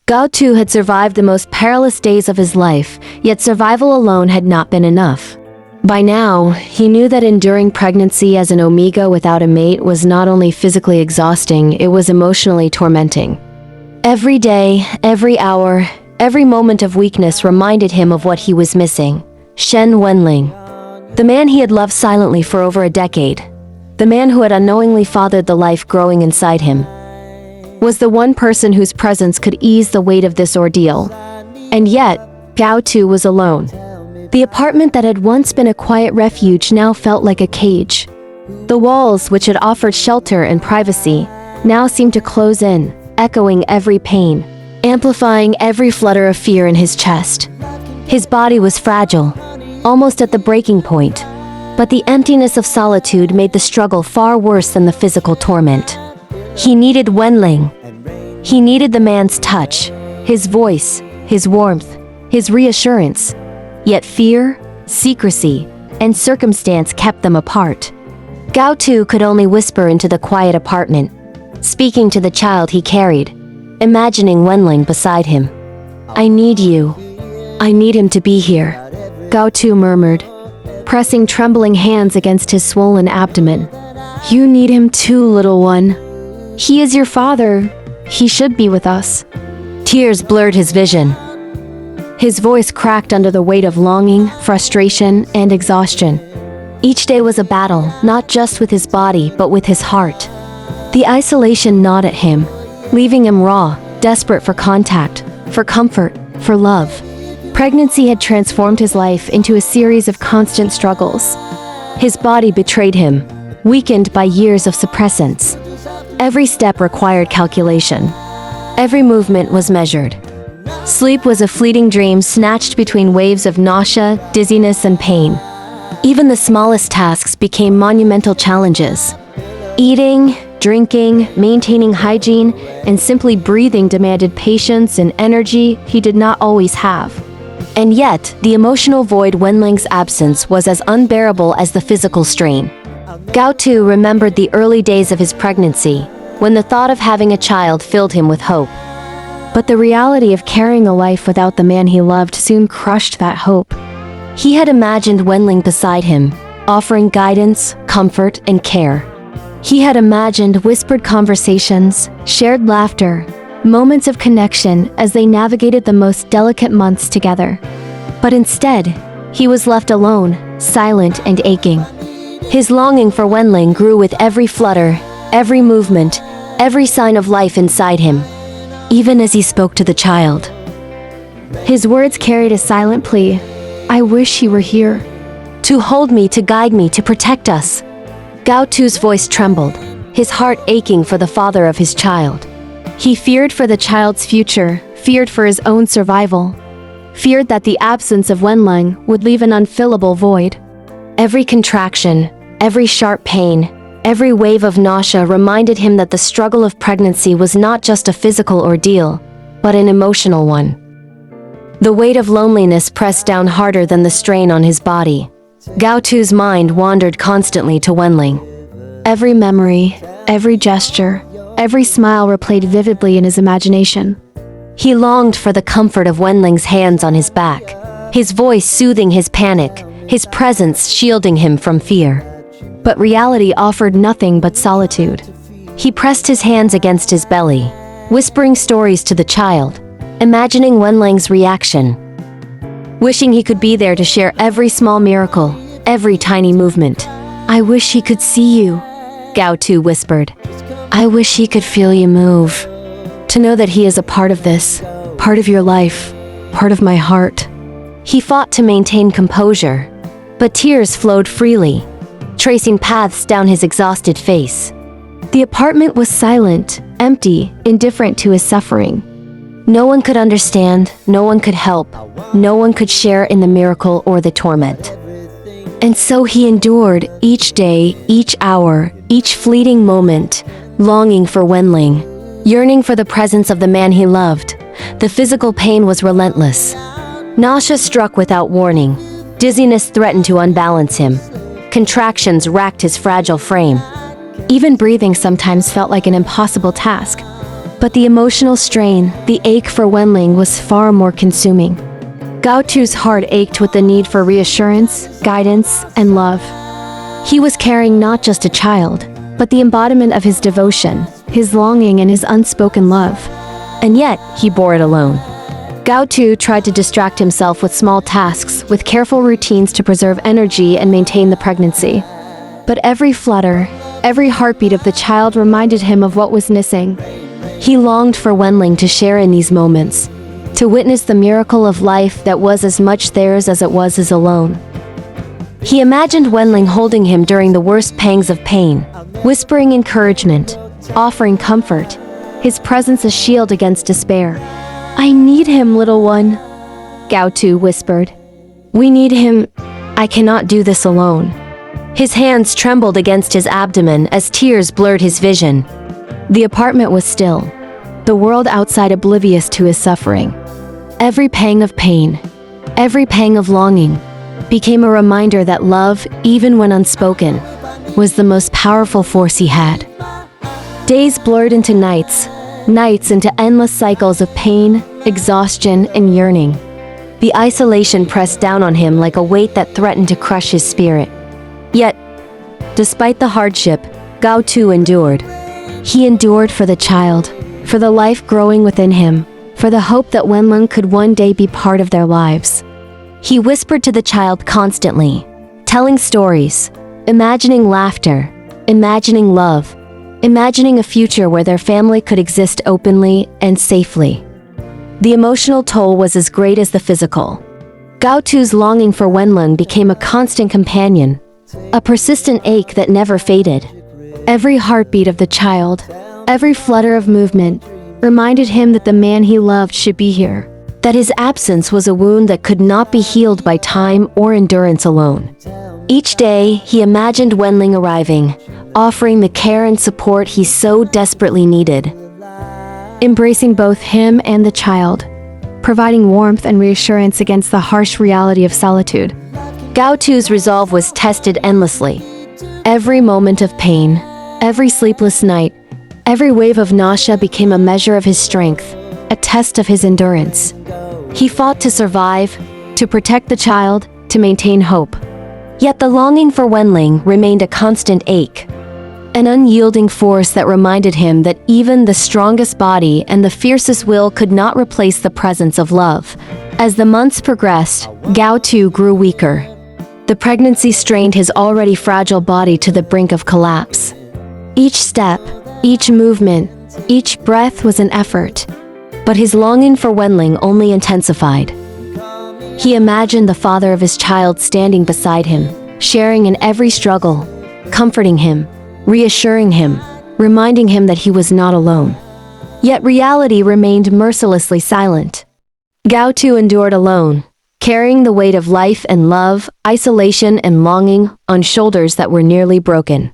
Gao Tu had survived the most perilous days of his life, yet survival alone had not been enough. By now, he knew that enduring pregnancy as an omega without a mate was not only physically exhausting, it was emotionally tormenting. Every day, every hour, every moment of weakness reminded him of what he was missing. Wenlang, the man he had loved silently for over a decade, the man who had unknowingly fathered the life growing inside him, was the one person whose presence could ease the weight of this ordeal. And yet, Gao Tu was alone. The apartment that had once been a quiet refuge now felt like a cage. The walls, which had offered shelter and privacy, now seemed to close in, echoing every pain, amplifying every flutter of fear in his chest. His body was fragile, almost at the breaking point, but the emptiness of solitude made the struggle far worse than the physical torment. He needed Wenlang. He needed the man's touch, his voice, his warmth, his reassurance. Yet fear, secrecy, and circumstance kept them apart. Gao Tu could only whisper into the quiet apartment, speaking to the child he carried, imagining Wenlang beside him. "I need you. I need him to be here," Gao Tu murmured, pressing trembling hands against his swollen abdomen. "You need him too, little one. He is your father. He should be with us." Tears blurred his vision. His voice cracked under the weight of longing, frustration, and exhaustion. Each day was a battle, not just with his body, but with his heart. The isolation gnawed at him, leaving him raw, desperate for contact, for comfort, for love. Pregnancy had transformed his life into a series of constant struggles. His body betrayed him, weakened by years of suppressants. Every step required calculation. Every movement was measured. Sleep was a fleeting dream snatched between waves of nausea, dizziness, and pain. Even the smallest tasks became monumental challenges. Eating, drinking, maintaining hygiene, and simply breathing demanded patience and energy he did not always have. And yet, the emotional void Wenlang's absence was as unbearable as the physical strain. Gao Tu remembered the early days of his pregnancy, when the thought of having a child filled him with hope. But the reality of carrying a life without the man he loved soon crushed that hope. He had imagined Wenlang beside him, offering guidance, comfort, and care. He had imagined whispered conversations, shared laughter, moments of connection as they navigated the most delicate months together. But instead, he was left alone, silent and aching. His longing for Wenlang grew with every flutter, every movement, every sign of life inside him, even as he spoke to the child. His words carried a silent plea. "I wish he were here. To hold me, to guide me, to protect us." Gao Tu's voice trembled, his heart aching for the father of his child. He feared for the child's future, feared for his own survival, feared that the absence of Wenlang would leave an unfillable void. Every contraction, every sharp pain, every wave of nausea reminded him that the struggle of pregnancy was not just a physical ordeal, but an emotional one. The weight of loneliness pressed down harder than the strain on his body. Gao Tu's mind wandered constantly to Wenlang. Every memory, every gesture, every smile replayed vividly in his imagination. He longed for the comfort of Wenlang's hands on his back, his voice soothing his panic, his presence shielding him from fear. But reality offered nothing but solitude. He pressed his hands against his belly, whispering stories to the child, imagining Wenlang's reaction, wishing he could be there to share every small miracle, every tiny movement. "I wish he could see you," Gao Tu whispered. "I wish he could feel you move. To know that he is a part of this, part of your life, part of my heart." He fought to maintain composure, but tears flowed freely, tracing paths down his exhausted face. The apartment was silent, empty, indifferent to his suffering. No one could understand, no one could help, no one could share in the miracle or the torment. And so he endured each day, each hour, each fleeting moment, longing for Wenlang, yearning for the presence of the man he loved. The physical pain was relentless. Nausea struck without warning. Dizziness threatened to unbalance him. Contractions racked his fragile frame. Even breathing sometimes felt like an impossible task. But the emotional strain, the ache for Wenlang was far more consuming. Gao Tu's heart ached with the need for reassurance, guidance, and love. He was carrying not just a child, but the embodiment of his devotion, his longing, and his unspoken love. And yet, he bore it alone. Gao Tu tried to distract himself with small tasks, with careful routines to preserve energy and maintain the pregnancy. But every flutter, every heartbeat of the child reminded him of what was missing. He longed for Wenlang to share in these moments, to witness the miracle of life that was as much theirs as it was his alone. He imagined Wenlang holding him during the worst pangs of pain, whispering encouragement, offering comfort, his presence a shield against despair. "I need him, little one," Gao Tu whispered. "We need him. I cannot do this alone." His hands trembled against his abdomen as tears blurred his vision. The apartment was still, the world outside oblivious to his suffering. Every pang of pain, every pang of longing, became a reminder that love, even when unspoken, was the most powerful force he had. Days blurred into nights, nights into endless cycles of pain, exhaustion, and yearning. The isolation pressed down on him like a weight that threatened to crush his spirit. Yet, despite the hardship, Gao Tu endured. He endured for the child, for the life growing within him, for the hope that Wenlang could one day be part of their lives. He whispered to the child constantly, telling stories, imagining laughter, imagining love, imagining a future where their family could exist openly and safely. The emotional toll was as great as the physical. Gao Tu's longing for Wenlang became a constant companion, a persistent ache that never faded. Every heartbeat of the child, every flutter of movement, reminded him that the man he loved should be here, that his absence was a wound that could not be healed by time or endurance alone. Each day, he imagined Wenlang arriving, offering the care and support he so desperately needed. Embracing both him and the child, providing warmth and reassurance against the harsh reality of solitude. Gao Tu's resolve was tested endlessly. Every moment of pain, every sleepless night, every wave of nausea became a measure of his strength, a test of his endurance. He fought to survive, to protect the child, to maintain hope. Yet the longing for Wenlang remained a constant ache, an unyielding force that reminded him that even the strongest body and the fiercest will could not replace the presence of love. As the months progressed, Gao Tu grew weaker. The pregnancy strained his already fragile body to the brink of collapse. Each step, each movement, each breath was an effort. But his longing for Wenlang only intensified. He imagined the father of his child standing beside him, sharing in every struggle, comforting him, reassuring him, reminding him that he was not alone. Yet reality remained mercilessly silent. Gao Tu endured alone, carrying the weight of life and love, isolation and longing on shoulders that were nearly broken.